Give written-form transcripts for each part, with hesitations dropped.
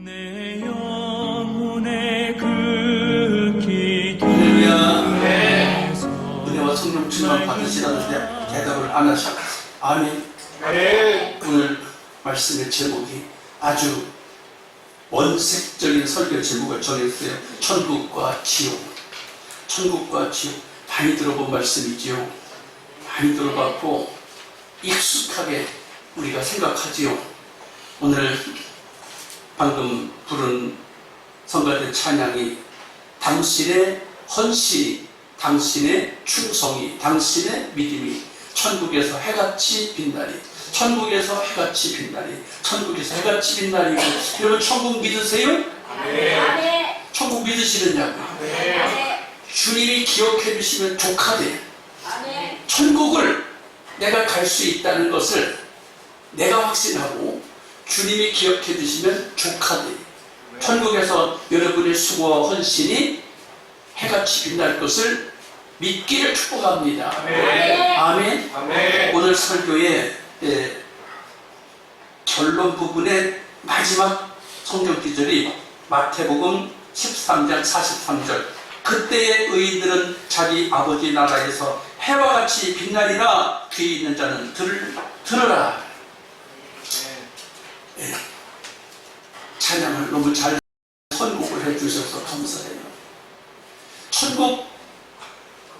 내 영혼의 그 기도 은혜와 성령 충만 받으시라는데 대답을 안 하셨어요. 아멘. 오늘 말씀의 제목이 아주 원색적인 설교 제목을 정했어요. 천국과 지옥. 천국과 지옥. 많이 들어본 말씀이지요. 많이 들어봤고 익숙하게 우리가 생각하지요. 오늘 방금 부른 성가대 찬양이 당신의 헌신이, 당신의 충성이, 당신의 믿음이 천국에서 해같이 빛나리, 천국에서 해같이 빛나리, 천국에서 해같이 빛나리고. 여러분 천국 믿으세요? 네. 천국 믿으시느냐고요? 네. 주님이 기억해 주시면 족하대. 네. 천국을 내가 갈 수 있다는 것을 내가 확신하고 주님이 기억해 주시면 족하대. 천국에서 여러분의 수고와 헌신이 해같이 빛날 것을 믿기를 축복합니다. 아멘. 오늘 설교의 결론 부분의 마지막 성경 기절이 마태복음 13장 43절. 그때의 의인들은 자기 아버지 나라에서 해와 같이 빛나리라. 귀 있는 자는 들으라. 찬양을 너무 잘 선곡을 해주셔서 감사해요. 천국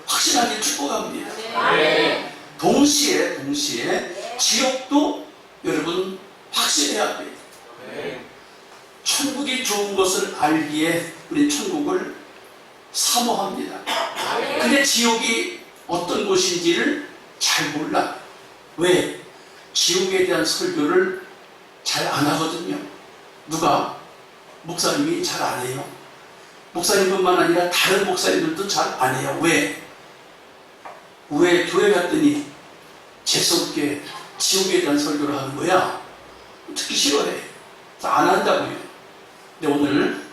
확실하게 축복합니다. 동시에 지옥도 여러분 확실해야 돼요. 천국이 좋은 것을 알기에 우리 천국을 사모합니다. 근데 지옥이 어떤 곳인지를 잘 몰라. 왜? 지옥에 대한 설교를 잘 안 하거든요. 누가? 목사님이 잘 안 해요. 목사님뿐만 아니라 다른 목사님들도 잘 안 해요. 왜? 교회 갔더니 재수없게 지옥에 대한 설교를 하는 거야. 듣기 싫어해. 안 한다고요. 근데 오늘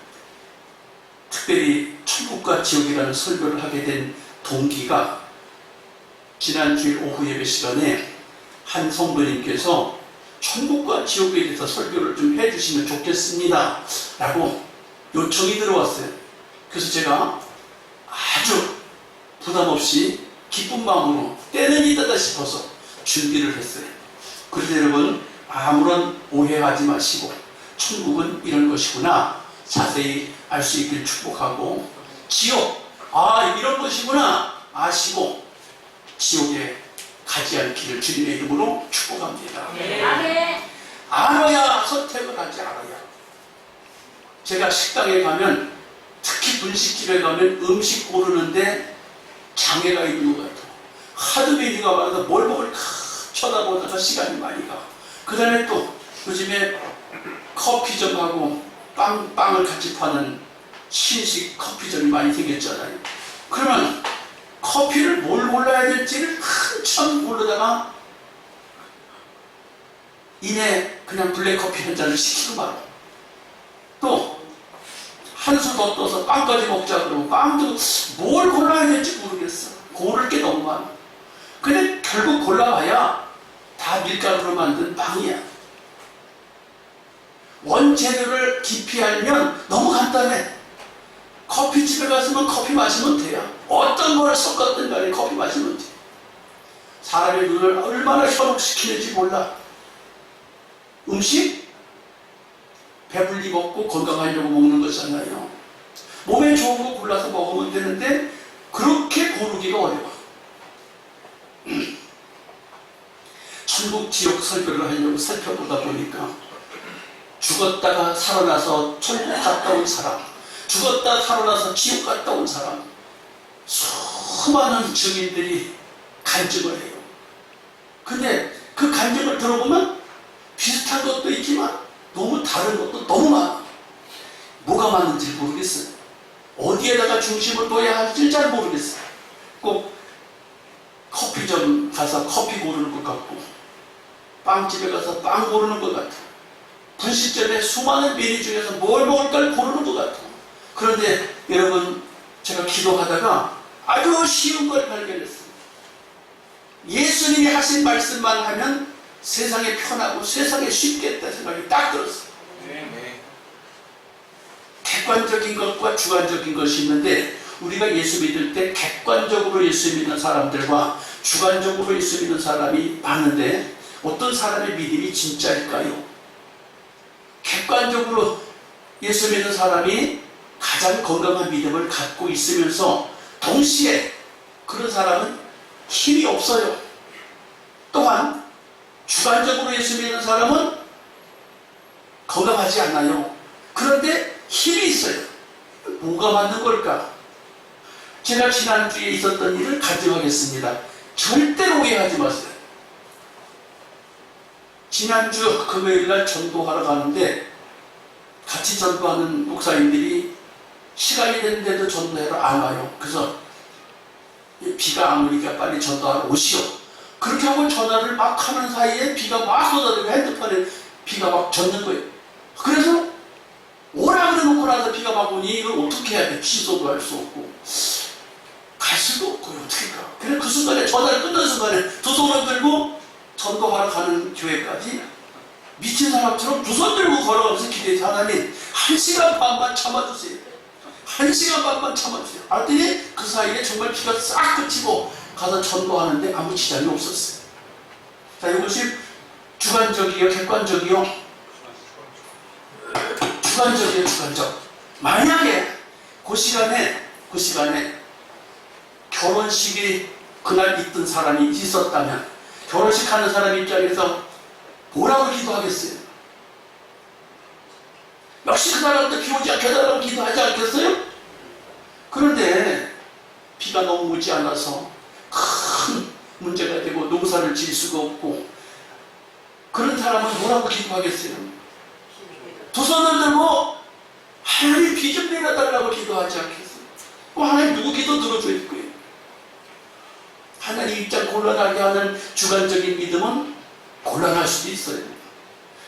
특별히 천국과 지옥이라는 설교를 하게 된 동기가 지난 주일 오후 예배 시간에 한 성도님께서 천국과 지옥에 대해서 설교를 좀 해주시면 좋겠습니다 라고 요청이 들어왔어요. 그래서 제가 아주 부담 없이 기쁜 마음으로 때는 이따다 싶어서 준비를 했어요. 그런데 여러분 아무런 오해하지 마시고 천국은 이런 것이구나 자세히 알 수 있길 축복하고, 지옥 이런 것이구나 아시고 지옥에 가지 않기를 주님의 이름으로 축복합니다. 알아야 선택을 하지. 알아야. 제가 식당에 가면, 특히 분식집에 가면 음식 고르는데 장애가 있는 것 같아요. 하도 메뉴가 많아서 뭘 먹을까 쳐다보다가 시간이 많이 가. 그 다음에 또 요즘에 커피점하고 빵을 같이 파는 신식 커피점이 많이 생겼잖아요. 그러면 커피를 뭘 골라야 될지를 한참 고르다가 이내 그냥 블랙커피 한 잔을 시키고 말아. 또 한 수 더 떠서 빵까지 먹자 그러고 빵도 뭘 골라야 될지 모르겠어. 고를 게 너무 많아. 근데 결국 골라봐야 다 밀가루로 만든 빵이야. 원재료를 깊이 알면 너무 간단해. 커피집에 가서만 커피 마시면 돼요. 어떤 걸 섞었든 간에 커피 마시면 돼. 사람의 눈을 얼마나 현혹시키는지 몰라. 음식? 배불리 먹고 건강하려고 먹는 거잖아요. 몸에 좋은 거 골라서 먹으면 되는데 그렇게 고르기가 어려워. 천국 지옥 설교를 하려고 살펴보다 보니까 죽었다가 살아나서 천국 갔다 온 사람, 죽었다 살아나서 지옥 갔다 온 사람, 수많은 증인들이 간증을 해요. 근데 그 간증을 들어보면 비슷한 것도 있지만 너무 다른 것도 너무 많아. 뭐가 맞는지 모르겠어요. 어디에다가 중심을 둬야 할지 잘 모르겠어요. 꼭 커피점 가서 커피 고르는 것 같고, 빵집에 가서 빵 고르는 것 같아. 분식점에 수많은 메뉴 중에서 뭘 먹을까를 고르는 것 같아. 그런데 여러분, 제가 기도하다가 아주 쉬운 걸 발견했어요. 예수님이 하신 말씀만 하면 세상에 편하고 세상에 쉽겠다 생각이 딱 들었어요. 객관적인 것과 주관적인 것이 있는데 우리가 예수 믿을 때 객관적으로 예수 믿는 사람들과 주관적으로 예수 믿는 사람이 많은데 어떤 사람의 믿음이 진짜일까요? 객관적으로 예수 믿는 사람이 가장 건강한 믿음을 갖고 있으면서 동시에 그런 사람은 힘이 없어요. 또한 주관적으로 예수 믿는 사람은 건강하지 않아요. 그런데 힘이 있어요. 뭐가 맞는 걸까? 제가 지난주에 있었던 일을 가정하겠습니다. 절대로 오해하지 마세요. 지난주 금요일날 전도하러 가는데 같이 전도하는 목사님들이 시간이 됐는데도 전도하러 안 와요. 그래서 비가 안 오니까 빨리 전도하러 오시오. 그렇게 하고 전화를 막 하는 사이에 비가 막 쏟아지고 핸드폰에 비가 막 젖는 거예요. 그래서 오라 그래놓고 나서 비가 막 오니 이걸 어떻게 해야 돼? 취소도 할 수 없고 갈 수도 없고 어떻게 가? 그래 그 순간에 전화를 끊는 순간에 두 손을 들고 전도하러 가는 교회까지 미친 사람처럼 두 손 들고 걸어가면서 기도해서 하나님 1시간 반만 참아주세요. 1시간 반만 참아주세요. 알았더니 그 사이에 정말 비가 싹 그치고 가서 전도하는데 아무 지장이 없었어요. 자, 이것이 주관적이요, 객관적이요? 주관적이요, 주관적. 만약에 그 시간에 결혼식이 그날 있던 사람이 있었다면 결혼식 하는 사람 입장에서 뭐라고 기도하겠어요? 역시 그 사람도 비 오지 않게 해달라고 기도하지 않겠어요? 그런데 비가 너무 오지 않아서 큰 문제가 되고 농사를 지을 수가 없고 그런 사람은 뭐라고 기도하겠어요? 두 손을 들고 하나님 비 좀 내려달라고 기도하지 않겠어요? 하나님 누구 기도 들어줄 거예요? 하나님 입장 곤란하게 하는 주관적인 믿음은 곤란할 수도 있어요.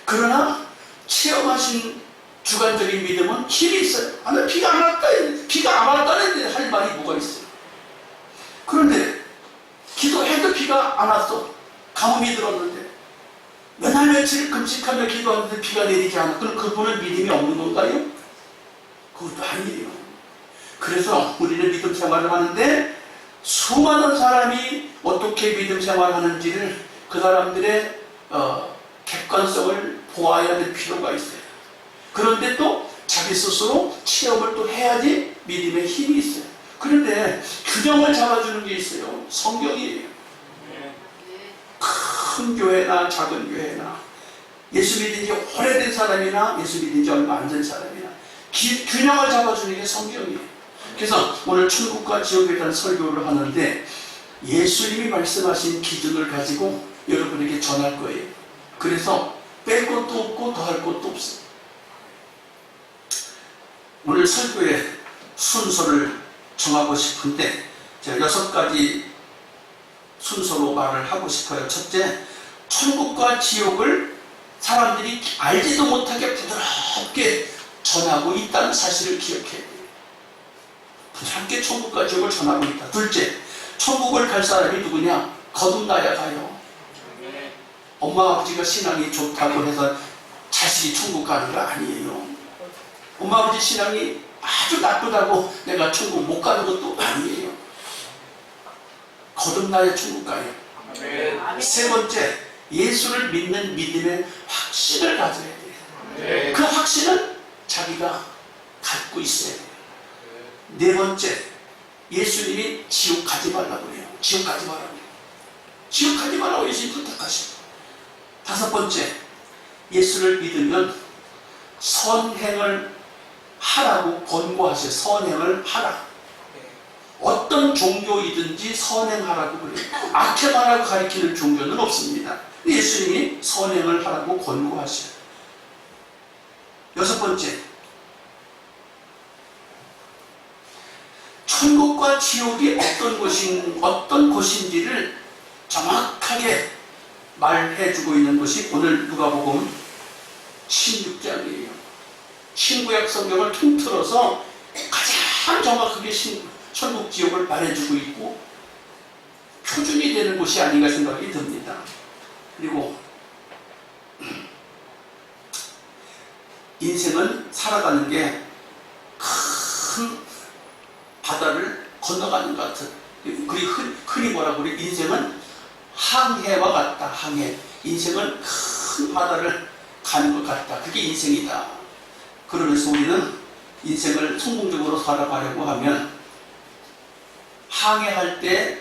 그러나 체험하신 주관적인 믿음은 힘이 있어요. 하나님 비가 안 왔다, 비가 안 왔다는데 할 말이 뭐가 있어요? 그런데 기도해도 비가 안 왔어. 가뭄이 들었는데 몇 날 며칠 금식하며 기도하는데 비가 내리지 않아. 그럼 그분은 믿음이 없는 건가요? 그것도 아니에요. 그래서 우리는 믿음 생활을 하는데 수많은 사람이 어떻게 믿음 생활을 하는지를 그 사람들의 객관성을 보아야 될 필요가 있어요. 그런데 또 자기 스스로 체험을 또 해야지 믿음의 힘이 있어요. 그런데 균형을 잡아주는 게 있어요. 성경이에요. 큰 교회나 작은 교회나 예수 믿은 지 오래된 사람이나 예수 믿은 지 얼마 안 된 사람이나 균형을 잡아주는 게 성경이에요. 그래서 오늘 천국과 지옥에 대한 설교를 하는데 예수님이 말씀하신 기준을 가지고 여러분에게 전할 거예요. 그래서 뺄 것도 없고 더할 것도 없어요. 오늘 설교의 순서를 정하고 싶은데 제가 6가지 순서로 말을 하고 싶어요. 첫째, 천국과 지옥을 사람들이 알지도 못하게 부드럽게 전하고 있다는 사실을 기억해야 돼요. 부드럽게 천국과 지옥을 전하고 있다. 둘째, 천국을 갈 사람이 누구냐? 거듭나야 가요. 엄마 아버지가 신앙이 좋다고 해서 자식이 천국 가는 거 아니에요. 엄마 아버지 신앙이 아주 나쁘다고 내가 천국 못 가는 것도 아니에요. 거듭나야 천국 가요. 세 번째, 예수를 믿는 믿음의 확신을 가져야 돼요. 그 확신은 자기가 갖고 있어야 돼요. 네 번째, 예수님이 지옥 가지 말라고 해요. 지옥 가지 말라고 해요. 지옥 가지 말라고 예수님 부탁하시고. 다섯 번째, 예수를 믿으면 선행을 하라고 권고하세요. 선행을 하라. 어떤 종교이든지 선행하라고 그래요. 악행하라고 가리키는 종교는 없습니다. 예수님이 선행을 하라고 권고하세요. 여섯 번째, 천국과 지옥이 어떤 곳인지를 정확하게 말해주고 있는 것이 오늘 누가복음 16장이에요. 신구약 성경을 통틀어서 가장 정확하게 천국 지옥을 말해주고 있고 표준이 되는 곳이 아닌가 생각이 듭니다. 그리고 인생은 살아가는 게 같은, 그리고 흔히 뭐라고 그래? 인생은 항해와 같다. 항해. 인생은 큰 바다를 가는 것 같다. 그게 인생이다. 그러면서 우리는 인생을 성공적으로 살아가려고 하면 항해할 때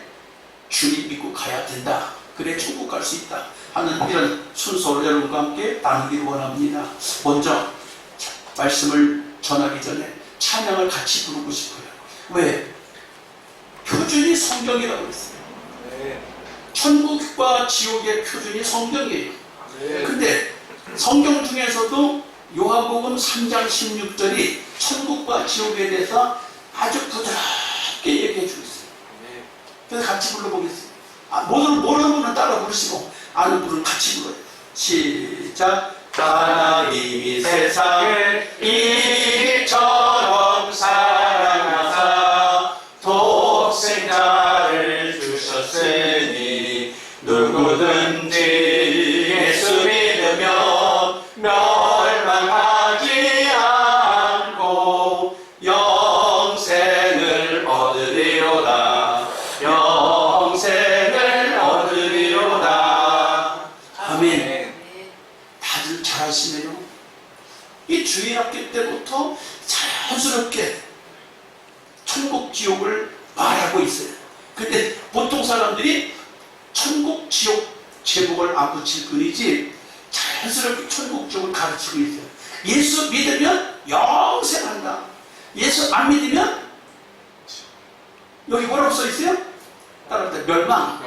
주님 믿고 가야 된다. 그래 천국 갈 수 있다 하는 이런 순서로 여러분과 함께 나누기를 원합니다. 먼저 말씀을 전하기 전에 찬양을 같이 부르고 싶어요. 왜? 표준이 성경이라고 했어요. 천국과 지옥의 표준이 성경이에요. 근데 성경 중에서도 요한복음 3장 16절이 천국과 지옥에 대해서 아주 부드럽게 얘기해 주고 있어요. 그래서 같이 불러보겠습니다. 모르는 분은 따라 부르시고 아는 분은 같이 불러요. 시작. 하나님이 세상을 이처럼 사랑하사 독생자를 주셨으니 누구든지 예수 믿으면 멸망하지 않고 영생을 얻으리로다. 영생을 얻으리로다. 아멘. 다들 잘 아시네요. 이 주일학교 때부터 자연스럽게 천국 지옥을 말하고 있어요. 근데 보통 사람들이 천국 지옥 제목을 안 붙일 뿐이지 자연스럽게 천국 지옥을 가르치고 있어요. 예수 믿으면 영생한다. 예수 안 믿으면 여기 뭐라고 써 있어요? 따라합니다. 멸망.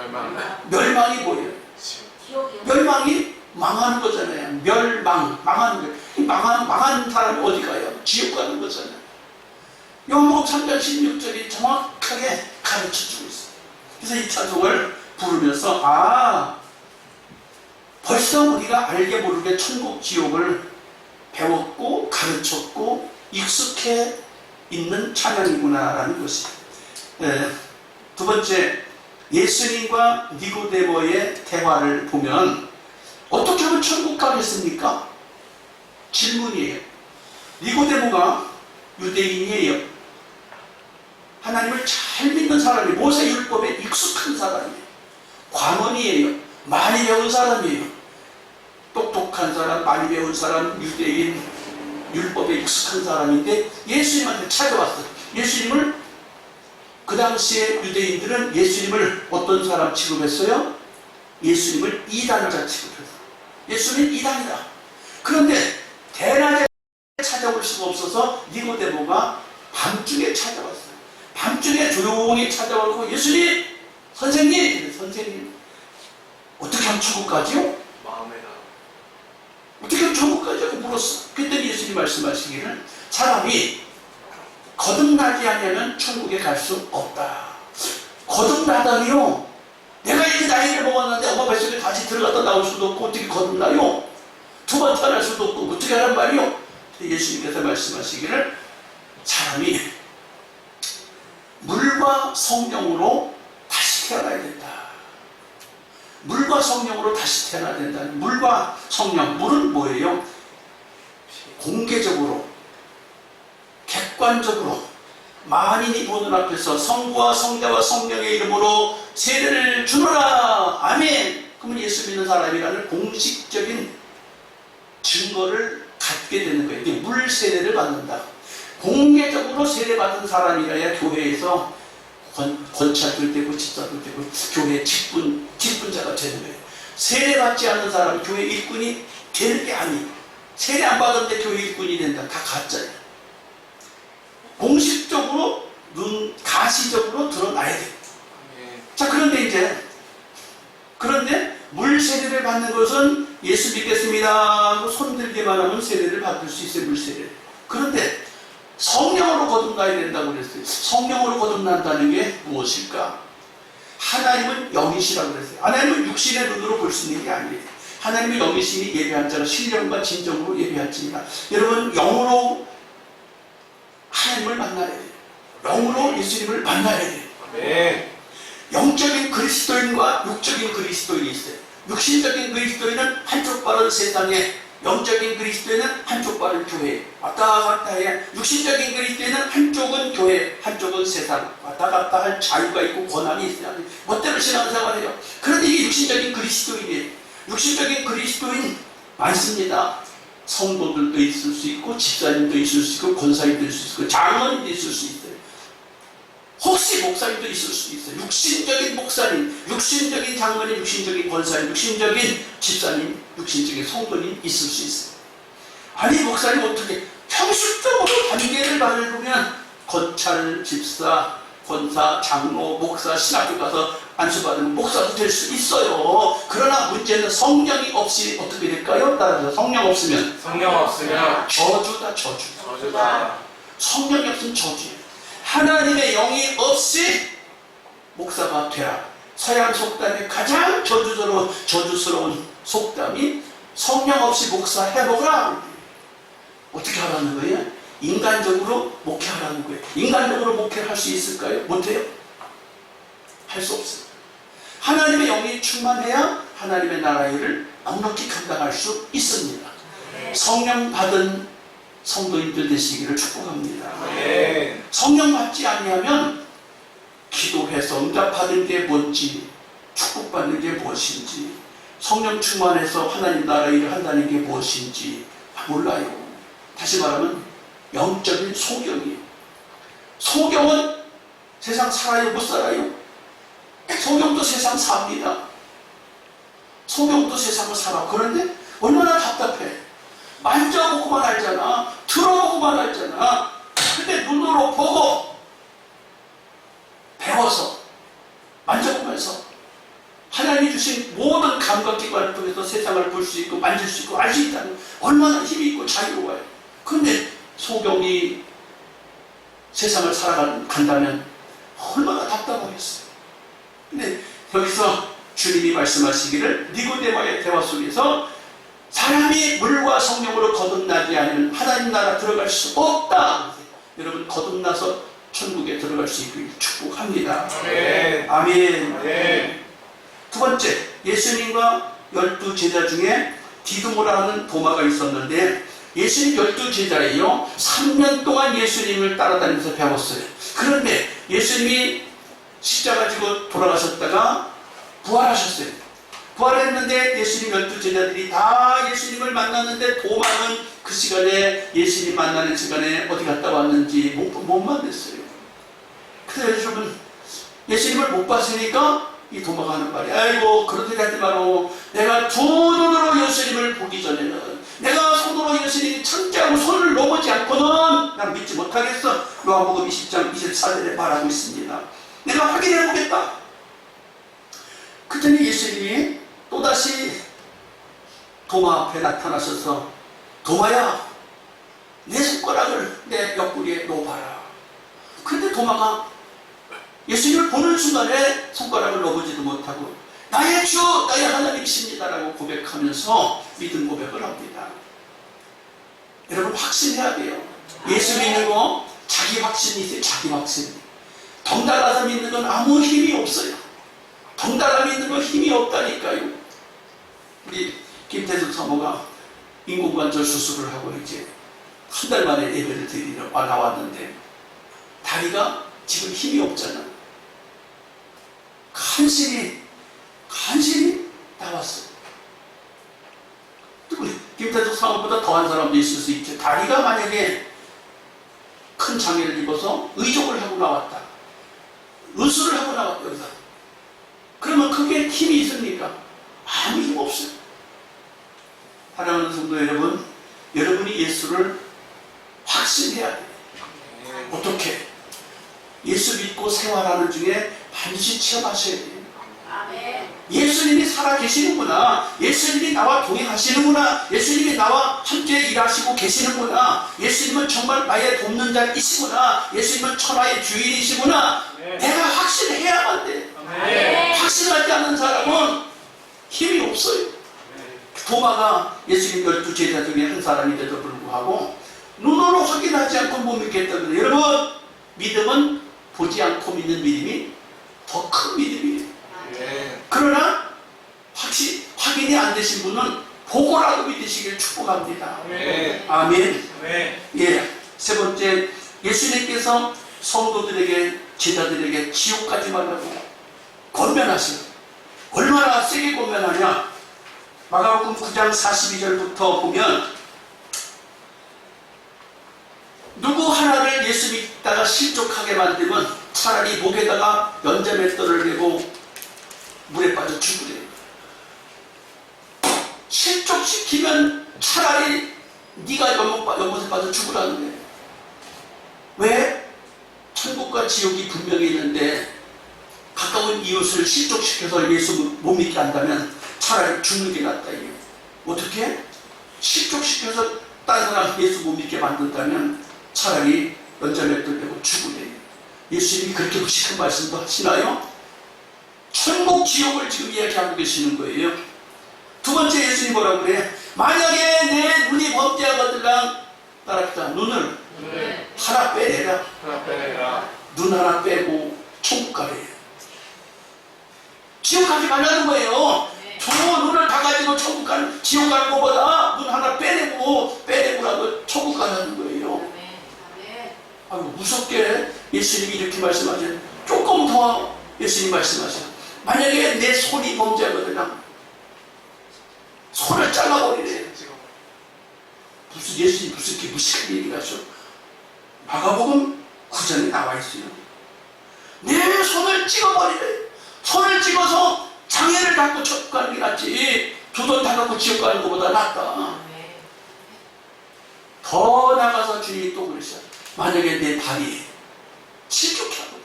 멸망이 뭐예요? 지옥이요. 멸망이 망하는 거잖아요. 멸망, 망하는 거예요. 망한 사람이 어디 가요? 지옥 가는 거잖아요. 요한복음 3장 16절이 정확하게 가르쳐주고 있어요. 그래서 이 찬송을 부르면서 벌써 우리가 알게 모르게 천국 지옥을 배웠고 가르쳤고 익숙해 있는 찬양이구나라는 것이에요. 두 번째, 예수님과 니고데모의 대화를 보면 어떻게 하면 천국 가겠습니까? 질문이에요. 니고데모가 유대인이에요. 하나님을 잘 믿는 사람이 모세 율법에 익숙한 사람이에요. 관원이에요. 많이 배운 사람이에요. 똑똑한 사람, 많이 배운 사람, 유대인, 율법에 익숙한 사람인데 예수님한테 찾아왔어요. 예수님을 그 당시에 유대인들은 예수님을 어떤 사람 취급했어요? 예수님을 이단자 취급했어요. 예수님은 이단이다. 그런데 대낮에 찾아올 수가 없어서 니고데모가 밤중에 찾아왔어요. 밤중에 조용히 찾아오고 예수님, 선생님 어떻게 하면 천국 가지요? 어떻게 하면 천국 가지요? 물었어. 그랬더니 예수님 말씀하시기를 사람이 거듭나지 않으면 천국에 갈 수 없다. 거듭나다니요? 내가 이렇게 나이를 먹었는데 엄마 뱃속에 다시 들어갔다 나올 수도 없고 어떻게 거듭나요? 두 번 태어날 수도 없고 어떻게 하란 말이요? 예수님께서 말씀하시기를 사람이 물과 성령으로 다시 태어나야 된다. 물과 성령으로 다시 태어나야 된다. 물과 성령, 물은 뭐예요? 공개적으로 객관적으로 만인이 보는 앞에서 성부와 성자와 성령의 이름으로 세례를 주노라. 아멘. 그러면 예수 믿는 사람이라는 공식적인 증거를 갖게 되는 거예요. 이게 물 세례를 받는다. 공개적으로 세례받은 사람이라야 교회에서 권차도 되고 집사도 되고 교회 직분자가 되는 거예요. 세례받지 않는 사람은 교회 일꾼이 되는 게 아니에요. 세례 안 받았는데 교회 일꾼이 된다. 다 가짜예요. 공식적으로 가시적으로 드러나야 돼요. 자, 그런데 물 세례를 받는 것은 예수 믿겠습니다 하고 손들기만 하면 세례를 받을 수 있어요. 물 세례. 그런데 성령으로 거듭나야 된다고 그랬어요. 성령으로 거듭난다는 게 무엇일까? 하나님은 영이시라고 그랬어요. 하나님은 육신의 눈으로 볼 수 있는 게 아니에요. 하나님은 영이시니 예배한 자는 신령과 진정으로 예배할지니라. 여러분, 영으로 하나님을 만나야 돼요. 영으로 예수님을 만나야 돼요. 네. 영적인 그리스도인과 육적인 그리스도인이 있어요. 육신적인 그리스도인은 한쪽 발은 세상에 영적인 그리스도인은 한쪽 발을 교회 왔다 갔다 해. 육신적인 그리스도인은 한쪽은 교회, 한쪽은 세상 왔다 갔다 할 자유가 있고 권한이 있어야 돼. 멋대로 신앙생활을 해요. 그런데 이게 육신적인 그리스도인이에요. 육신적인 그리스도인 많습니다. 성도들도 있을 수 있고 집사님도 있을 수 있고 권사님도 있을 수 있고 장로님도 있을 수 있어요. 혹시 목사님도 있을 수 있어요. 육신적인 목사님, 육신적인 장로님, 육신적인 권사님, 육신적인 집사님, 육신적인 성도님 있을 수 있어요. 아니 목사님 어떻게 형식적으로 관계를 밟으면 건찰, 집사, 권사, 장로, 목사, 신학교 가서 안수받으면 목사도 될 수 있어요. 그러나 문제는 성령이 없이 어떻게 될까요? 따라서 성령 없으면 저주다. 성령이 없으면 저주예요. 하나님의 영이 없이 목사가 되라. 서양 속담의 가장 저주스러운 속담이 성령 없이 목사 해보라. 어떻게 하라는 거예요? 인간적으로 목회하라는 거예요. 인간적으로 목회를 할 수 있을까요? 못해요? 할 수 없어요. 하나님의 영이 충만해야 하나님의 나라의 일을 넉넉히 감당할 수 있습니다. 성령 받은 성도인들 되시기를 축복합니다. 성령 받지 아니하면 기도해서 응답받은 게 뭔지, 축복받는 게 무엇인지, 성령 충만해서 하나님 나라의 일을 한다는 게 무엇인지 몰라요. 다시 말하면 영적인 소경이에요. 소경은 세상 살아요? 못 살아요? 소경도 세상 삽니다. 소경도 세상을 살아. 그런데 얼마나 답답해. 만져보고만 알잖아. 들어보고만 알잖아. 근데 눈으로 보고 배워서 만져보면서 하나님이 주신 모든 감각기관을 통해서 세상을 볼 수 있고 만질 수 있고 알 수 있다는 얼마나 힘이 있고 자유로워요. 그런데 소경이 세상을 살아간다면 얼마나 답답하겠어요. 근데 여기서 주님이 말씀하시기를 니고데모의 대화 속에서 사람이 물과 성령으로 거듭나지 않으면 하나님 나라 들어갈 수 없다. 여러분 거듭나서 천국에 들어갈 수 있길 축복합니다. 아멘. 두 번째, 예수님과 12 제자 중에 디두모라 하는 도마가 있었는데 예수님 12제자예요. 3년 동안 예수님을 따라다니면서 배웠어요. 그런데 예수님이 십자가 지고 돌아가셨다가 부활하셨어요. 부활했는데 예수님 12제자들이 다 예수님을 만났는데 도마는 그 시간에 예수님 만나는 시간에 어디 갔다 왔는지 못 만났어요. 그래서 여러분 예수님을 못 봤으니까 이 도마가 하는 말이 아이고 그런 소리 하지 마라. 내가 두 눈으로 예수님을 보기 전에는 내가 손으로 예수님이 천지하고 손을 놓지 않고는 난 믿지 못하겠어. 요한복음 20장 24절에 말하고 있습니다. 내가 확인해 보겠다. 그때는 예수님이 또다시 도마 앞에 나타나셔서 도마야 내 손가락을 내 옆구리에 놓아봐라. 그런데 도마가 예수님을 보는 순간에 손가락을 넣어보지도 못하고 나의 주 나의 하나님이십니다라고 고백하면서 믿음 고백을 합니다. 여러분 확신해야 돼요. 예수 믿는 거 자기 확신이 있어요. 자기 확신. 덩달아서 믿는 건 아무 힘이 없어요. 덩달아 믿는 건 힘이 없다니까요. 우리 김태숙 사모가 인공관절 수술을 하고 이제 한 달 만에 예배를 드리러 나왔는데 다리가 지금 힘이 없잖아. 간신히 나왔어요. 김태숙 사모보다 더한 사람도 있을 수 있죠. 다리가 만약에 큰 장애를 입어서 의족을 하고 나왔다. 의술을 하고 나왔다. 여기서. 그러면 그게 힘이 있습니까? 아무 힘 없어요. 사랑하는 성도 여러분, 여러분이 예수를 확신해야 돼요. 어떻게? 예수 믿고 생활하는 중에 반드시 체험하셔야 돼요. 예수님이 살아계시는구나. 예수님이 나와 동행하시는구나. 예수님이 나와 함께 일하시고 계시는구나. 예수님은 정말 나의 돕는 자이시구나. 예수님은 천하의 주인이시구나. 내가 확신해야만 돼. 확신하지 않는 사람은 힘이 없어요. 도마가 예수님 12제자 중에 한 사람인데도 불구하고 눈으로 확인하지 않고 못 믿겠다는 여러분, 믿음은 보지 않고 믿는 믿음이 더 큰 믿음이에요. 그러나 확인이 안 되신 분은 보고라도 믿으시길 축복합니다. 아멘. 아멘. 아멘. 예. 세 번째, 예수님께서 성도들에게, 제자들에게 지옥 가지 말라고 권면하세요. 얼마나 세게 권면하냐? 마가복음 9장 42절부터 보면 누구 하나를 예수 믿다가 실족하게 만들면 차라리 목에다가 연자맷돌을 메고 물에 빠져 죽으래요. 실족시키면 차라리 네가 연못에 빠져 죽으라는 거예요. 왜? 천국과 지옥이 분명히 있는데 가까운 이웃을 실족시켜서 예수 못 믿게 한다면 차라리 죽는 게 낫다 이거예요. 어떻게? 실족시켜서 딴 사람 예수 못 믿게 만든다면 차라리 연자맷돌 메고 죽으래요. 예수님이 그렇게 무식한 말씀도 하시나요? 천국 지옥을 지금 이야기하고 계시는 거예요. 두 번째, 예수님이 뭐라고 그래? 만약에 내 눈이 범죄하거들랑 따라합시다. 눈을 하나 빼내라. 하나 빼내라. 눈 하나 빼고 천국 가래요. 지옥 가지 말라는 거예요. 저 눈을 다 가지고 천국 가는, 지옥 가는 것보다 눈 하나 빼내고라도 천국 가라는 거예요. 아이고, 무섭게 예수님이 이렇게 말씀하세요. 조금 더 예수님이 말씀하세요. 만약에 내 손이 범죄하거든요, 손을 잘라버리래. 무슨 예수님 무슨 이렇게 무식한 얘기를 하셔. 마가복음 9장에 나와 있어요. 내 손을 찍어버리래. 손을 찍어서 장애를 갖고 천국 가는 게 낫지. 두 손 다 갖고 지옥 가는 것보다 낫다. 더 나가서 주님이 또 그러셔. 만약에 내 다리 실족해 하고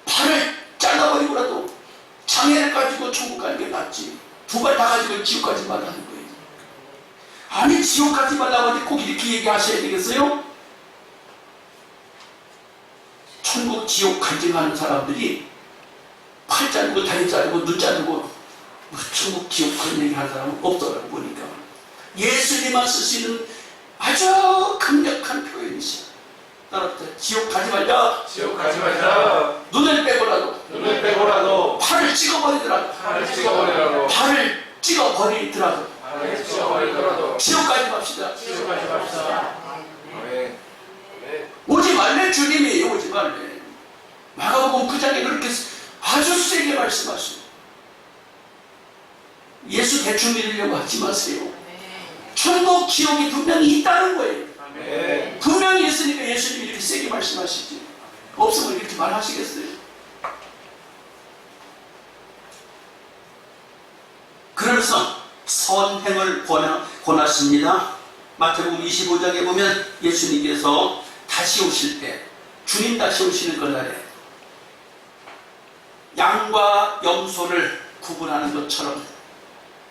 팔을 잘라버리고라도 장애를 가지고 천국 가는 게 낫지. 두 발 다 가지고 지옥 가지 말라는 거예요. 아니, 지옥 가지 말라고 하는데 꼭 이렇게 얘기하셔야 되겠어요? 천국 지옥 간증하는 사람들이 팔 자르고 다리 자르고 눈 자르고 천국 지옥 그런 얘기하는 사람은 없더라고 보니까. 예수님만 쓰시는 아주 강력한 표현이시죠. 따라합시다. 지옥 가지 말자. 지옥 가지 말자. 눈을 빼고라도, 눈을 빼고라도, 팔을 찍어버리더라도, 팔을 찍어버리라도, 팔을 찍어버리더라도 팔을 찍어버리더라도 지옥 가지 맙시다. 지옥 가지 맙시다. 아멘. 오지 말래. 주님이에요. 오지 말래. 마가복음 9장에 그렇게 아주 세게 말씀하시고, 예수 대충 믿으려고 하지 마세요. 천국 지옥이 분명히 있다는 거예요. 아멘. 분명히 예수님이 이렇게 세게 말씀하시지. 없으면 이렇게 말하시겠어요? 그래서 선행을 권하십니다. 마태복음 25장에 보면 예수님께서 다시 오실 때, 주님 다시 오시는 그날에 양과 염소를 구분하는 것처럼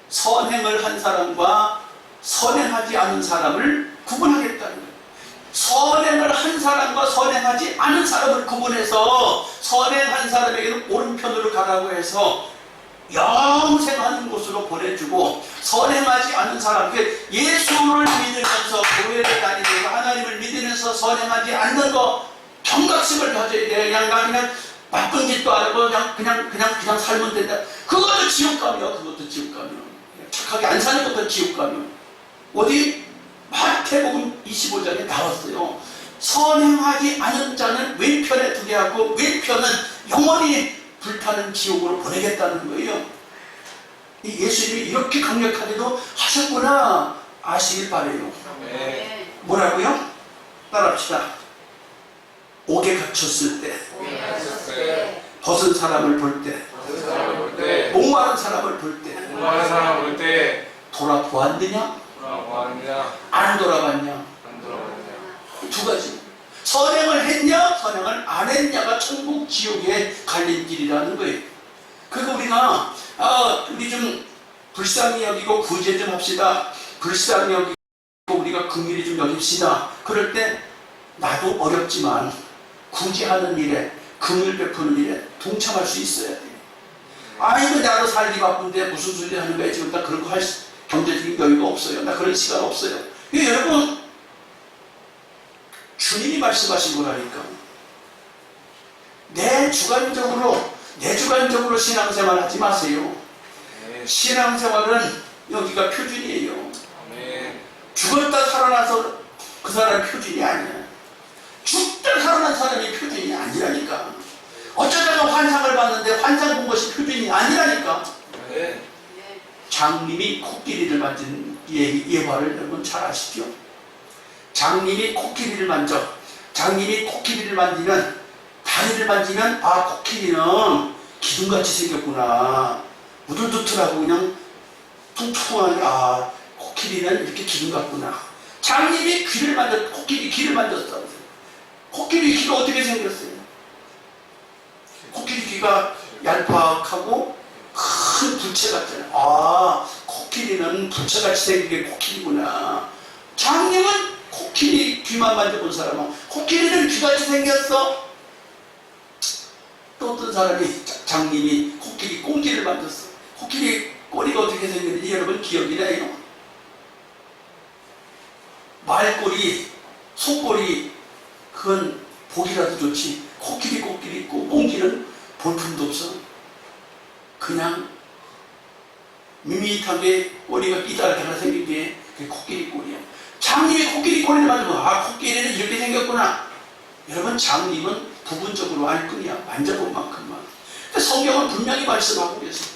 선행을 한 사람과 선행하지 않은 사람을 구분하겠다는 거예요. 선행을 한 사람과 선행하지 않은 사람을 구분해서 선행한 사람에게는 오른편으로 가라고 해서 영생하는 곳으로 보내주고, 선행하지 않은 사람에게 예수를 믿으면서 교회를 다니면서 하나님을 믿으면서 선행하지 않는 거 경각심을 가져야 돼. 그냥 나쁜 짓도 안 하고 그냥 살면 된다. 그것도 지옥감이요. 그것도 지옥감이요. 착하게 안 사는 것도 지옥감이요. 어디? 마태복음 25장에 나왔어요. 선행하지 않은 자는 왼편에 두게 하고 왼편은 영원히 불타는 지옥으로 보내겠다는 거예요. 예수님이 이렇게 강력하게도 하셨구나 아시길 바래요. 아멘. 뭐라고요? 따라합시다. 옥에 갇혔을 때, 벗은 사람을 볼 때, 다른 사람을 볼 때, 목마른 사람을 볼 때, 공부하는 사람을 볼 때, 돌아보았느냐? 돌아보았느냐? 안 돌아봤냐? 안 돌아보았느냐? 두 가지. 선행을 했냐, 선행을 안 했냐가 천국 지옥의 갈림길이라는 거예요. 그래서 우리가 우리 좀 불쌍히 여기고 구제 좀 합시다. 불쌍히 여기고 우리가 긍휼히 좀 여깁시다. 그럴 때 나도 어렵지만 구제하는 일에, 긍휼 베푸는 일에 동참할 수 있어야 돼요. 아이고, 나도 살기 바쁜데 무슨 소리 하는 거야. 지금 나 그런 거 할 경제적인 여유가 없어요. 나 그런 시간 없어요. 여러분, 주님이 말씀하신 거라니까. 내 주관적으로 신앙생활 하지 마세요. 신앙생활은 여기가 표준이에요. 아멘. 죽었다 살아나서 그 사람이 표준이 아니야. 죽다 살아난 사람이 표준이 아니라니까. 어쩌다가 환상을 봤는데 환상 본 것이 표준이 아니라니까. 아멘. 장님이 코끼리를 만진 예화를 여러분 잘 아시죠? 장님이 코끼리를 만져. 장님이 코끼리를 만지면, 다리를 만지면, 아, 코끼리는 기둥같이 생겼구나. 우둘두툴하고 그냥 퉁퉁하게, 아, 코끼리는 이렇게 기둥 같구나. 장님이 귀를 만졌, 코끼리 귀를 만졌어. 코끼리 귀가 어떻게 생겼어요? 코끼리 귀가 얄팍하고 큰 부채 같잖아요. 아, 코끼리는 부채같이 생긴 게 코끼리구나. 장님은 코끼리 귀만 만져본 사람은 코끼리는 귀같이 생겼어. 또 어떤 사람이 장님이 코끼리 꽁지를 만졌어. 코끼리 꼬리가 어떻게 생겼는지 여러분 기억이 나요? 말꼬리, 속꼬리, 그건 보기라도 좋지. 코끼리 있고 꽁지는 볼품도 없어. 그냥 밋밋하게 꼬리가 삐딱하게 하나 생긴 게 그게 코끼리 꼬리야. 장님이 코끼리 꼬리를 만지면 아, 코끼리는 이렇게 생겼구나. 여러분, 장님은 부분적으로 알 뿐이야. 만져본 만큼만. 성경은 분명히 말씀하고 계세요.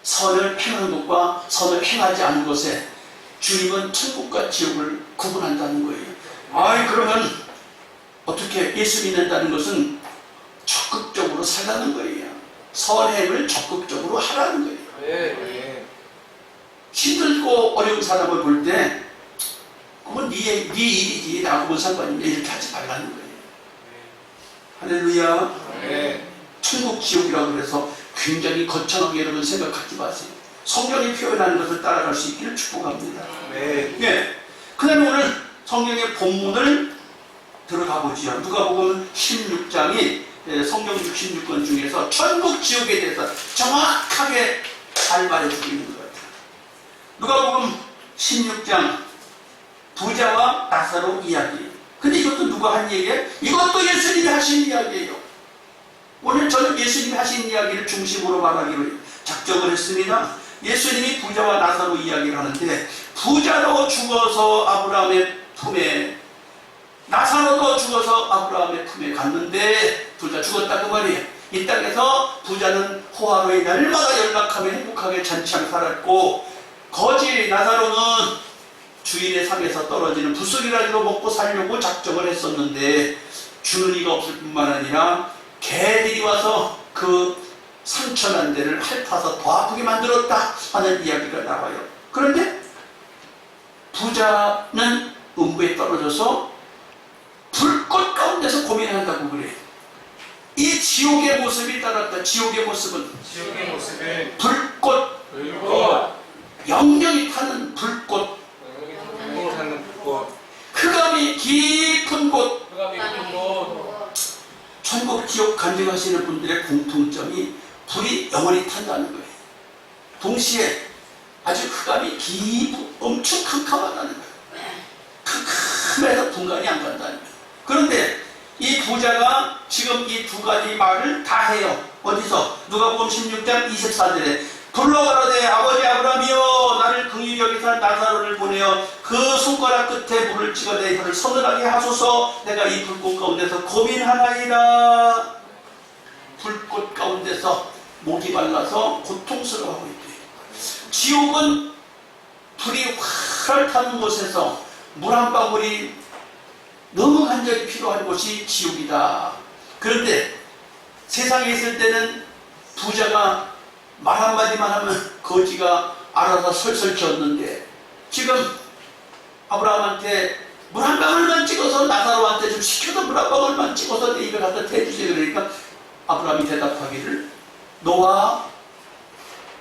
선을 행하는 것과 선을 행하지 않는 것에 주님은 천국과 지옥을 구분한다는 거예요. 아이, 그러면 어떻게 예수 믿는다는 것은 적극적으로 살라는 거예요. 선행을 적극적으로 하라는 거예요. 아멘. 힘들고 어려운 사람을 볼 때 그건 네 일이지, 나하고는 상관없냐, 이렇게 하지 말라는 거예요. 할렐루야. 아멘. 천국 지옥이라고 그래서 굉장히 거창하게 여러분 생각하지 마세요. 성경이 표현하는 것을 따라갈 수 있기를 축복합니다. 아멘. 예. 그 다음에 오늘 성경의 본문을 들어가 보지요. 누가복음 16장이 성경 66권 중에서 천국 지옥에 대해서 정확하게 잘 말해주고 있는 것 같아요. 누가복음 16장 부자와 나사로 이야기. 근데 이것도 누가 한 얘기예요? 이것도 예수님이 하신 이야기예요. 오늘 저는 예수님이 하신 이야기를 중심으로 말하기로 작정을 했습니다. 예수님이 부자와 나사로 이야기를 하는데, 부자로 죽어서 아브라함의 품에, 나사로도 죽어서 아브라함의 품에 갔는데 둘 다 죽었다 그 말이에요. 이 땅에서 부자는 호화로에 날마다 연락하며 행복하게 잔치하며 살았고, 거지 나사로는 주인의 상에서 떨어지는 부스러기라도 먹고 살려고 작정을 했었는데 주는 이가 없을 뿐만 아니라 개들이 와서 그 상처난 데를 핥아서 더 아프게 만들었다 하는 이야기가 나와요. 그런데 부자는 음부에 떨어져서 불꽃 가운데서 고민한다고 그래. 이 지옥의 모습이 따랐다. 지옥의 모습은 지옥의 모습은 불꽃, 불꽃, 영영이 타는 불꽃, 불꽃 하는 불꽃, 흑암이 깊은 곳. 흑암이 깊은 곳. 천국 지옥 간증하시는 분들의 공통점이 불이 영원히 탄다는 거예요. 동시에 아주 흑암이 깊고 엄청 캄캄하다는 거예요. 캄캄해서 분간이 안 간다는 거예요. 그런데 이 부자가 지금 이 두 가지 말을 다 해요. 어디서? 누가복음 16장 24절에 불러가라되 아버지 아브라함이여 나를 긍휼히 여기사 나사로를 보내어 그 손가락 끝에 물을 찍어내 혀를 서늘하게 하소서. 내가 이 불꽃 가운데서 고민하나이다. 불꽃 가운데서 목이 말라서 고통스러워하고 있대. 지옥은 불이 활활 타는 곳에서 물 한 방울이 너무 간절히 필요한 곳이 지옥이다. 그런데 세상에 있을 때는 부자가 말 한마디만 하면 거지가 알아서 설설 졌는데, 지금 아브라함한테 물 한 방울만 찍어서 나사로한테 좀 시켜서 물 한 방울만 찍어서 내 입에 갖다 대주세요. 그러니까 아브라함이 대답하기를 너와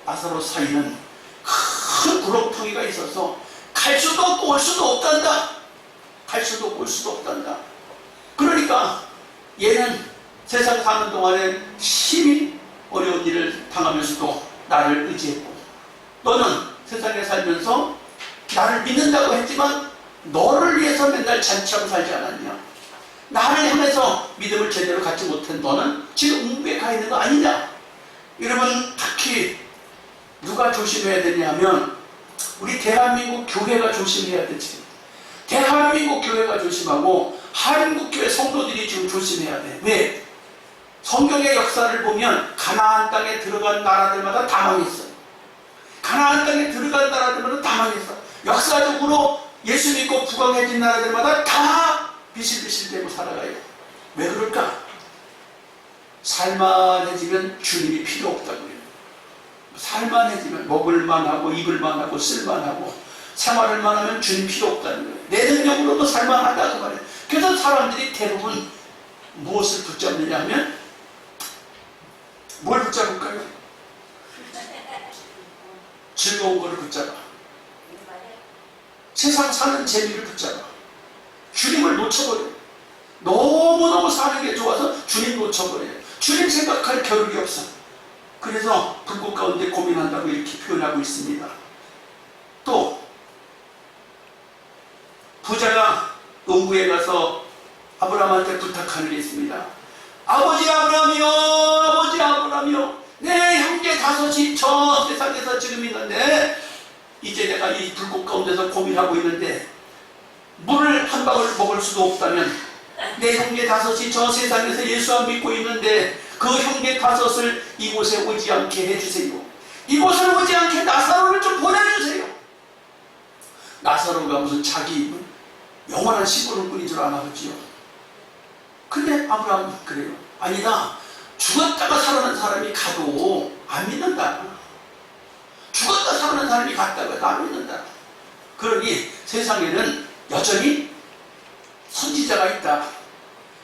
나사로 사이는 큰 구렁텅이가 있어서 갈 수도 없고 올 수도 없단다. 갈 수도 없고 올 수도 없단다. 그러니까 얘는 세상 사는 동안에 심히 어려운 일을 당하면서도 나를 의지했고, 너는 세상에 살면서 나를 믿는다고 했지만 너를 위해서 맨날 잔치하고 살지 않았냐. 나를 향해서 믿음을 제대로 갖지 못한 너는 지금 음부에 가 있는 거 아니냐. 여러분, 특히 누가 조심해야 되냐면 우리 대한민국 교회가 조심해야 되지. 대한민국 교회가 조심하고 한국교회 성도들이 지금 조심해야 돼. 왜? 성경의 역사를 보면 가나안 땅에 들어간 나라들마다 다 망했어. 가나안 땅에 들어간 나라들마다 다 망했어. 역사적으로 예수 믿고 부강해진 나라들마다 다 비실비실대고 살아가요. 왜 그럴까? 살만해지면 주님이 필요 없다고요. 살만해지면 먹을만 하고 입을만 하고 쓸만 하고 생활을만 하면 주님 필요 없다는 거예요. 내 능력으로도 살만하다 그 말이에요. 그래서 사람들이 대부분 무엇을 붙잡느냐 하면 뭘 붙잡을까요? 즐거운 거를 붙잡아. 세상 사는 재미를 붙잡아. 주님을 놓쳐버려요. 너무너무 사는 게 좋아서 주님 놓쳐버려요. 주님 생각할 겨를이 없어. 그래서 불꽃 가운데 고민한다고 이렇게 표현하고 있습니다. 또 부자가 농부에 가서 아브라함한테 부탁하는 게 있습니다. 아버지 아브라함이요, 아버지 아브라함이요, 내 형제 다섯이 저 세상에서 지금 있는데 이제 내가 이 불꽃 가운데서 고민하고 있는데 물을 한 방울 먹을 수도 없다면 내 형제 다섯이 저 세상에서 예수 안 믿고 있는데 그 형제 다섯을 이곳에 오지 않게 해주세요. 이곳을 오지 않게 나사로를 좀 보내주세요. 나사로가 무슨 자기 영원한 시골꾼인 줄 아나 보지요. 근데 아브라함이 그래요. 아니다. 죽었다가 살아난 사람이 가도 안 믿는다. 죽었다 살아난 사람이 갔다가 안 믿는다. 그러니 세상에는 여전히 선지자가 있다.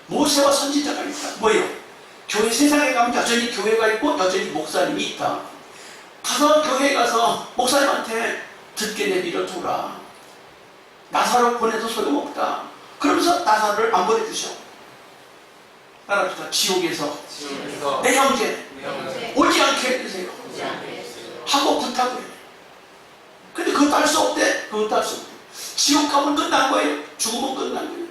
모세와 선지자가 있다. 뭐예요? 교회 세상에 가면 여전히 교회가 있고 여전히 목사님이 있다. 가서 교회에 가서 목사님한테 듣게 내비려 둬라. 나사로 보내도 소용없다. 그러면서 나사로를 안 보내주셔. 따라합시다. 지옥에서 내 형제 오지 않게 해주세요 하고 부탁을 해요. 근데 그것도 할 수 없대. 그것도 할 수 없대. 지옥 가면 끝난 거예요. 죽으면 끝난 거예요.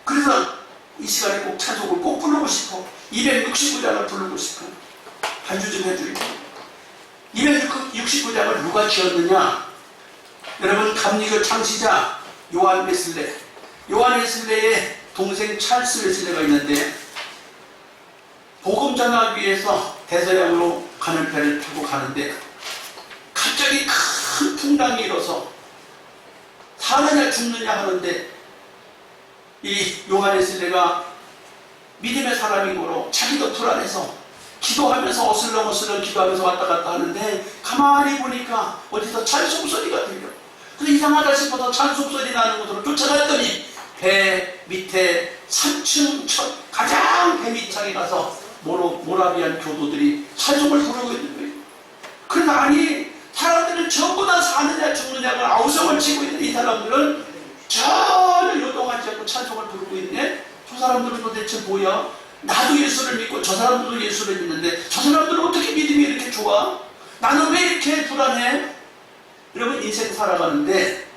그래서 이 시간에 꼭 찬송을 꼭 부르고 싶어. 269장을 부르고 싶어. 한 주 좀 해주세요. 269장을 누가 지었느냐? 여러분, 감리교 창시자 요한 웨슬레. 요한 웨슬레의 동생 찰스 웨슬레가 있는데 복음 전하기 위해서 대서양으로 가는 배를 타고 가는데 갑자기 큰 풍랑이 일어서 사느냐 죽느냐 하는데 이 요한 웨슬레가 믿음의 사람이므로 자기도 불안해서 기도하면서 어슬렁어슬렁 기도하면서 왔다 갔다 하는데 가만히 보니까 어디서 찬송소리가 들려. 그래서 이상하다 싶어서 찬송소리 나는 곳으로 쫓아갔더니 배 밑에 3층 가장 배 밑창에 가서 모라비안 교도들이 찬송을 부르고 있는 거예요. 그래서 아니 사람들은 전부 다 사느냐 죽느냐를 아우성을 치고 있는 이 사람들은 전혀 요동하지 않고 찬송을 부르고 있네. 저 사람들은 도대체 뭐야? 나도 예수를 믿고 저 사람들도 예수를 믿는데 저 사람들은 어떻게 믿음이 이렇게 좋아? 나는 왜 이렇게 불안해? 여러분, 인생 살아가는데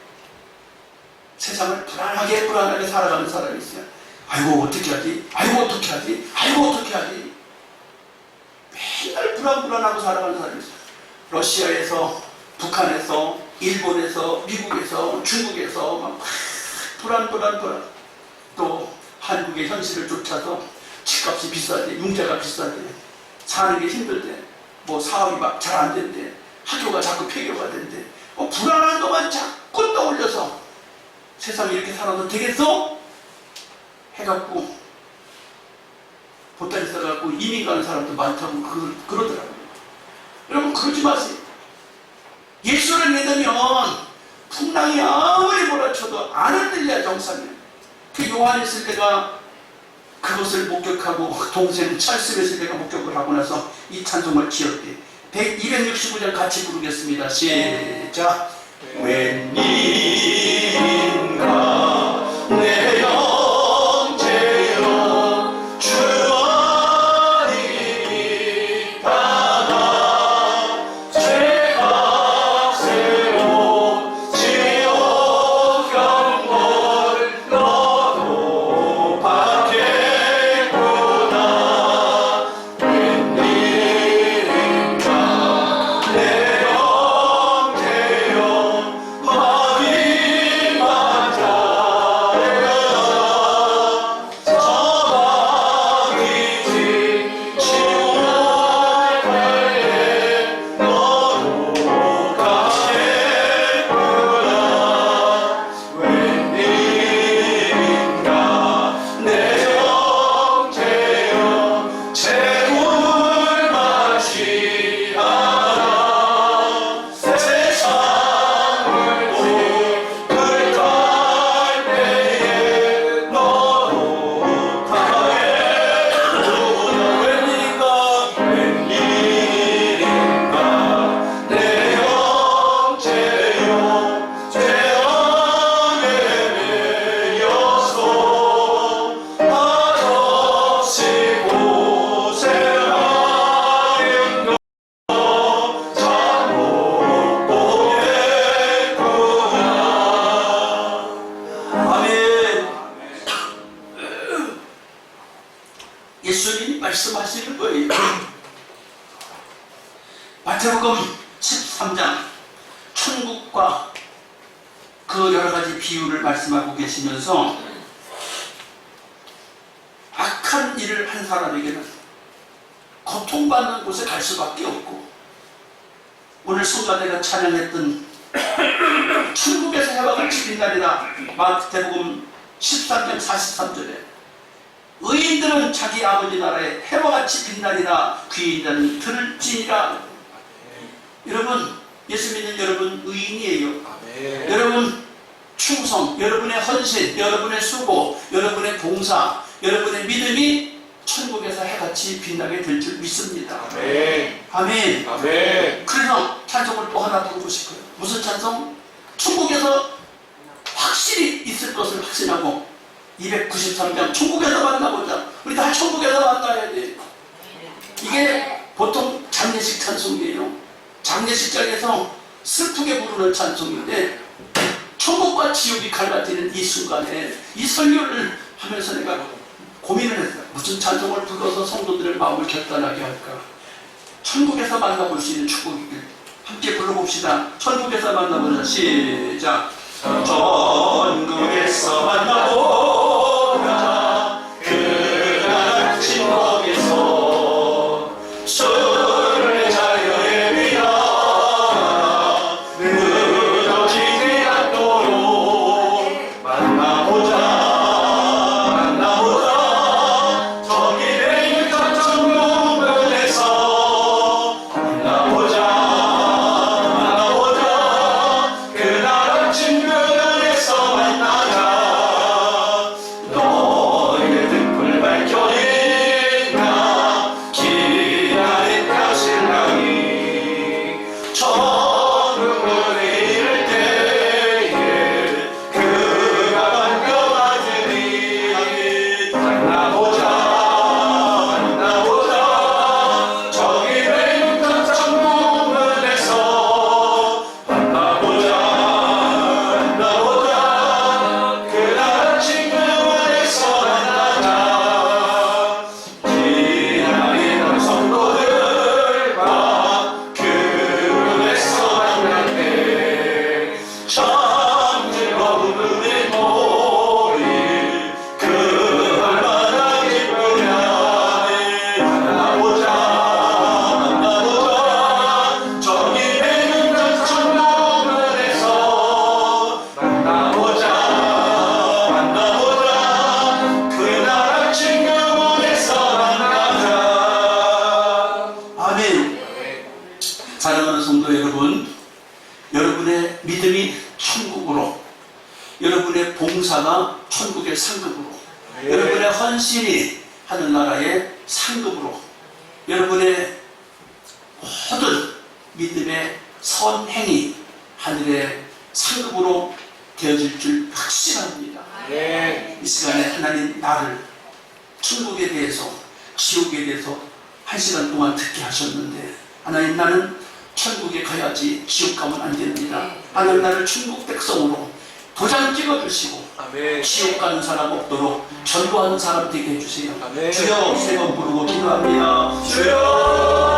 세상을 불안하게 살아가는 사람이 있어요. 아이고 어떻게 하지? 아이고 어떻게 하지? 아이고 어떻게 하지? 맨날 불안하고 살아가는 사람이 있어요. 러시아에서, 북한에서, 일본에서, 미국에서, 중국에서 막 불안. 또 한국의 현실을 쫓아서 집값이 비싸대, 융자가 비싸대, 사는 게 힘들대, 뭐 사업이 막 잘 안 된대, 학교가 자꾸 폐교가 된대. 불안한 것만 자꾸 떠올려서 세상에 이렇게 살아도 되겠어? 해갖고 보따리 써갖고 이민 가는 사람도 많다고 그러더라고요. 여러분, 그러지 마세요. 예수를 믿으면 풍랑이 아무리 몰아쳐도 안 흔들려야 정상이에요. 그 요한 웨슬레가 그것을 목격하고 동생 찰스 웨슬레가 목격을 하고 나서 이 찬송을 지었대. 269장 같이 부르겠습니다. 시작. 웬일인가 내 형제여 주 안이 있다가 죄가 세워 지옥 경고를 너도 받겠구나. 웬일 마태복음 13장 천국과 그 여러 가지 비유를 말씀하고 계시면서 악한 일을 한 사람에게는 고통받는 곳에 갈 수밖에 없고, 오늘 순간내가 찬양했던 천국에서 해와 같이 빛나리라, 마태복음 13장 43절에 의인들은 자기 아버지 나라에 해와 같이 빛나리라, 귀인 자는 들을지니라. 여러분, 예수 믿는 여러분 의인이에요. 아멘. 여러분 충성, 여러분의 헌신, 여러분의 수고, 여러분의 봉사, 여러분의 믿음이 천국에서 해같이 빛나게 될 줄 믿습니다. 아멘. 아멘. 아멘. 그래서 찬송을 또 하나 부르고 싶어요. 무슨 찬송? 천국에서 확실히 있을 것을 확신하고, 293장 천국에서 만나보자. 우리 다 천국에서 만나야 돼. 이게 보통 장례식 찬송이에요. 장례식장에서 슬프게 부르는 찬송인데, 천국과 지옥이 갈라지는 이 순간에 이 설교를 하면서 내가 고민을 했어요. 무슨 찬송을 불러서 성도들의 마음을 결단하게 할까? 천국에서 만나볼 수 있는 축복이길 함께 불러봅시다. 천국에서 만나보자. 시작. 천국에서 만나보자. 그날 침묵에서 술을 자유에 비하 늘어지지 않도록 만나보자. 만나보자. 저기 내 천국문에서 만나보자. 만나보자. 그날 아침 그늘에서 만나자. 너의 등불 밝혀진다. 기다린 가신랑이 천국문에 이를 때에 그가 반겨하시니 만나보자. 만나보자. 저기 맹단 천국문에서 만나보자. 만나보자. 그날 아침 그늘에서 만나자. 기다리던 성도들과 그늘에서 만날 때 참 즐거운 은혜 모임 그 얼마나 기쁘냐. 만나보자. 만나보자. 저기 맹단 천국문에서 만나보자. 만나보자. 그날 아침 그늘에서 만나자. 아멘. 사랑하는 성도 여러분, 여러분의 믿음이 천국으로, 여러분의 봉사가 천국의 상급으로, 여러분의 헌신이 하늘나라의 상급으로, 여러분의 모든 믿음의 선행이 하늘의 상급으로 되어질 줄 확신합니다. 아멘. 이 시간에 하나님 나를 천국에 대해서, 지옥에 대해서 한 시간 동안 듣게 하셨는데, 하나님 나는 천국에 가야지 지옥 가면 안 됩니다. 하나님 나를 천국 백성으로 도장 찍어주시고 아멘. 지옥 가는 사람 없도록 전도하는 사람 되게 해주세요. 아멘. 주여 세 번 부르고 기도합니다. 주여.